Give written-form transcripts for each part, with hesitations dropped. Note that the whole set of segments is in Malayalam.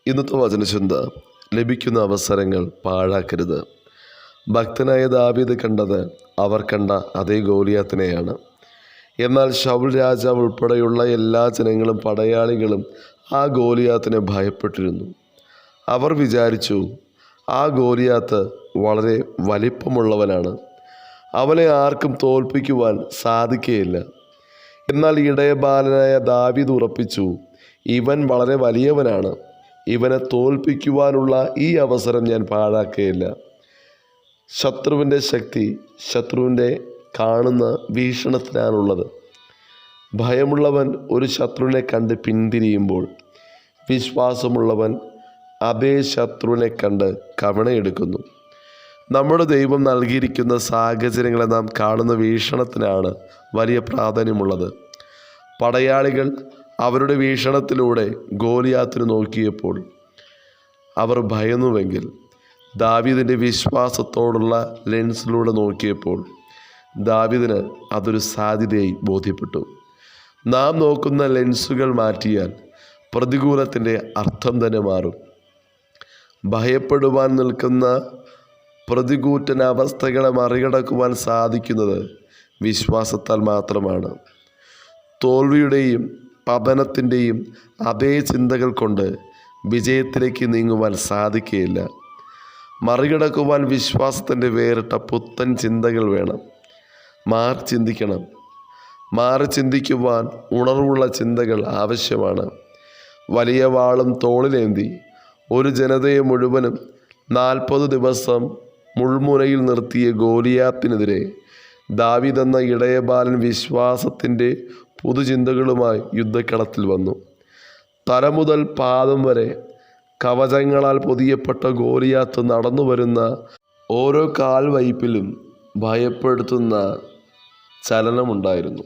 ഇന്നത്തെ വചനചിന്ത, ലഭിക്കുന്ന അവസരങ്ങൾ പാഴാക്കരുത്. ഭക്തനായ ദാവീദ് കണ്ടത് അവർ കണ്ട അതേ ഗോലിയാത്തിനെയാണ്. എന്നാൽ ശൗൽ രാജാവ് ഉൾപ്പെടെയുള്ള എല്ലാ ജനങ്ങളും പടയാളികളും ആ ഗോലിയാത്തിനെ ഭയപ്പെട്ടിരുന്നു. അവർ വിചാരിച്ചു, ആ ഗോലിയാത്ത് വളരെ വലിപ്പമുള്ളവനാണ്, അവനെ ആർക്കും തോൽപ്പിക്കുവാൻ സാധിക്കുകയില്ല. എന്നാൽ ഇടയബാലനായ ദാവീദ് ഉറപ്പിച്ചു, ഇവൻ വളരെ വലിയവനാണ്, ഇവനെ തോൽപ്പിക്കുവാനുള്ള ഈ അവസരം ഞാൻ പാഴാക്കുകയില്ല. ശത്രുവിൻ്റെ ശക്തി ശത്രുവിൻ്റെ കാണുന്ന വീക്ഷണത്തിനാണുള്ളത്. ഭയമുള്ളവൻ ഒരു ശത്രുവിനെ കണ്ട് പിന്തിരിയുമ്പോൾ, വിശ്വാസമുള്ളവൻ അതേ ശത്രുവിനെ കണ്ട് കവണയെടുക്കുന്നു. നമ്മുടെ ദൈവം നൽകിയിരിക്കുന്ന സാഹചര്യങ്ങളെ നാം കാണുന്ന വീക്ഷണത്തിനാണ് വലിയ പ്രാധാന്യമുള്ളത്. പടയാളികൾ അവരുടെ വീക്ഷണത്തിലൂടെ ഗോലിയാത്തിനെ നോക്കിയപ്പോൾ അവർ ഭയന്നുവെങ്കിൽ, ദാവീദിൻ്റെ വിശ്വാസത്തോടുള്ള ലെൻസിലൂടെ നോക്കിയപ്പോൾ ദാവീദിന് അതൊരു സാധ്യതയായി ബോധ്യപ്പെട്ടു. നാം നോക്കുന്ന ലെൻസുകൾ മാറ്റിയാൽ പ്രതികൂലത്തിൻ്റെ അർത്ഥം തന്നെ മാറും. ഭയപ്പെടുവാൻ നിൽക്കുന്ന പ്രതികൂറ്റ അവസ്ഥകളെ മറികടക്കുവാൻ സാധിക്കുന്നത് വിശ്വാസത്താൽ മാത്രമാണ്. തോൽവിയുടെയും പതനത്തിൻ്റെയും അതേ ചിന്തകൾ കൊണ്ട് വിജയത്തിലേക്ക് നീങ്ങുവാൻ സാധിക്കുകയില്ല. മറികടക്കുവാൻ വിശ്വാസത്തിൻ്റെ വേറിട്ട പുത്തൻ ചിന്തകൾ വേണം. മാറി ചിന്തിക്കുവാൻ ഉണർവുള്ള ചിന്തകൾ ആവശ്യമാണ്. വലിയ വാളും തോളിലേന്തി ഒരു ജനതയെ മുഴുവനും 40 ദിവസം മുൾമുനയിൽ നിർത്തിയ ഗോലിയാത്തിനെതിരെ ദാവീദ് എന്ന ഇടയബാലൻ വിശ്വാസത്തിൻ്റെ പുതുചിന്തകളുമായി യുദ്ധക്കളത്തിൽ വന്നു. തല മുതൽ പാദം വരെ കവചങ്ങളാൽ പൊതിയപ്പെട്ട ഗോലിയാത്ത് നടന്നു വരുന്ന ഓരോ കാൽവയ്പിലും ഭയപ്പെടുത്തുന്ന ചലനമുണ്ടായിരുന്നു.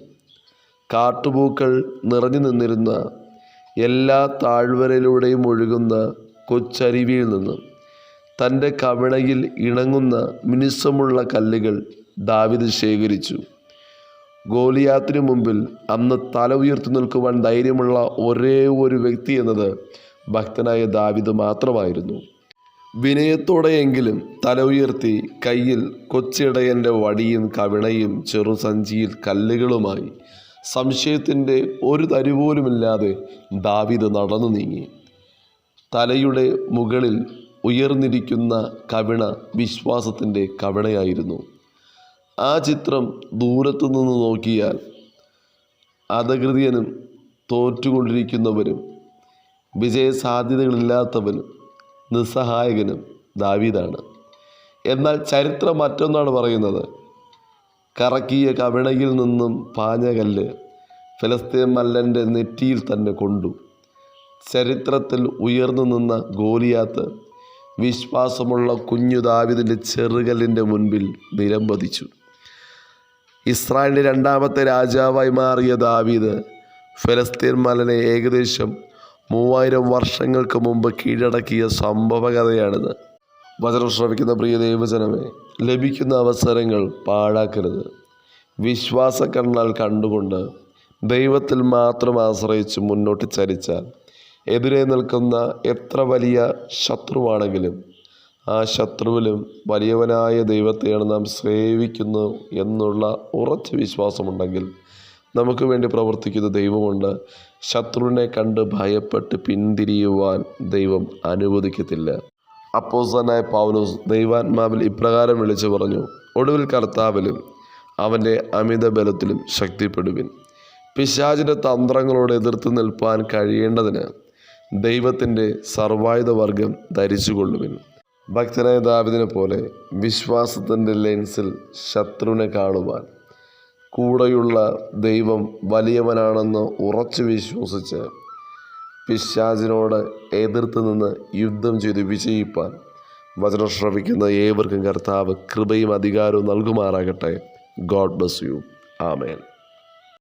കാട്ടുപൂക്കൾ നിറഞ്ഞു നിന്നിരുന്ന എല്ലാ താഴ്വരയിലൂടെയും ഒഴുകുന്ന കൊച്ചരുവിയിൽ നിന്നും തൻ്റെ കവിണയിൽ ഇണങ്ങുന്ന മിനുസമുള്ള കല്ലുകൾ ദാവീദ് ശേഖരിച്ചു. ഗോലിയാത്തിനു മുമ്പിൽ അന്ന് തല ഉയർത്തി നിൽക്കുവാൻ ധൈര്യമുള്ള ഒരേ ഒരു വ്യക്തി എന്നത് ഭക്തനായ ദാവീദ് മാത്രമായിരുന്നു. വിനയത്തോടെയെങ്കിലും തല ഉയർത്തി കയ്യിൽ കൊച്ചിടയൻ്റെ വടിയും കവിണയും ചെറുസഞ്ചിയിൽ കല്ലുകളുമായി സംശയത്തിൻ്റെ ഒരു തരിപോലുമില്ലാതെ ദാവീദ് നടന്നു നീങ്ങി. തലയുടെ മുകളിൽ ഉയർന്നിരിക്കുന്ന കവിണ വിശ്വാസത്തിൻ്റെ കവിണയായിരുന്നു. ആ ചിത്രം ദൂരത്തു നിന്ന് നോക്കിയാൽ അധകൃത്യനും തോറ്റുകൊണ്ടിരിക്കുന്നവരും വിജയസാധ്യതകളില്ലാത്തവനും നിസ്സഹായകനും ദാവീദാണ്. എന്നാൽ ചരിത്രം മറ്റൊന്നാണ് പറയുന്നത്. കറക്കിയ കവിണയിൽ നിന്നും പാഞ്ഞ കല്ല് ഫിലിസ്തീൻ മല്ലൻ്റെ നെറ്റിയിൽ തന്നെ കൊണ്ടു. ചരിത്രത്തിൽ ഉയർന്നു നിന്ന ഗോലിയാത്ത് വിശ്വാസമുള്ള കുഞ്ഞു ദാവീദിൻ്റെ ചെറുകല്ലിൻ്റെ മുൻപിൽ നിലംപതിച്ചു. ഇസ്രായേലിൻ്റെ രണ്ടാമത്തെ രാജാവായി മാറിയ ദാവീദ് ഫിലിസ്തീൻ മല്ലനെ ഏകദേശം 3000 വർഷങ്ങൾക്ക് മുമ്പ് കീഴടക്കിയ സംഭവകഥയാണിത്. വചനം ശ്രവിക്കുന്ന പ്രിയ ദൈവജനമേ, ലഭിക്കുന്ന അവസരങ്ങൾ പാഴാക്കരുത്. വിശ്വാസ കണ്ണാൽ കണ്ടുകൊണ്ട് ദൈവത്തിൽ മാത്രം ആശ്രയിച്ച് മുന്നോട്ട് ചരിച്ചാൽ എതിരെ നിൽക്കുന്ന എത്ര വലിയ ശത്രുവാണെങ്കിലും ആ ശത്രുവിലും വലിയവനായ ദൈവത്തെയാണ് നാം സേവിക്കുന്നു എന്നുള്ള ഉറച്ച വിശ്വാസമുണ്ടെങ്കിൽ നമുക്ക് വേണ്ടി പ്രവർത്തിക്കുന്ന ദൈവമുണ്ട്. ശത്രുവിനെ കണ്ട് ഭയപ്പെട്ട് പിന്തിരിയുവാൻ ദൈവം അനുവദിക്കത്തില്ല. അപ്പോസ്തലനായ പൗലോസ് ദൈവാത്മാവിൽ ഇപ്രകാരം വിളിച്ചു പറഞ്ഞു, ഒടുവിൽ കർത്താവിലും അവൻ്റെ അമിത ബലത്തിലും ശക്തിപ്പെടുവിൻ. പിശാചിൻ്റെ തന്ത്രങ്ങളോട് എതിർത്ത് നിൽപ്പാൻ കഴിയേണ്ടതിന് ദൈവത്തിൻ്റെ സർവായുധവർഗം ധരിച്ചുകൊള്ളുവിൻ. ഭക്തനായ ദാവീദിനെ പോലെ വിശ്വാസത്തിൻ്റെ ലെൻസിൽ ശത്രുവിനെ കാണുവാൻ കൂടെയുള്ള ദൈവം വലിയവനാണെന്ന് ഉറച്ചു വിശ്വസിച്ച് പിശാചിനോട് എതിർത്ത് നിന്ന് യുദ്ധം ചെയ്ത് വിജയിപ്പാൻ വചനം ശ്രവിക്കുന്ന ഏവർക്കും കർത്താവ് കൃപയും അധികാരവും നൽകുമാറാകട്ടെ. God bless you. ആമേൻ.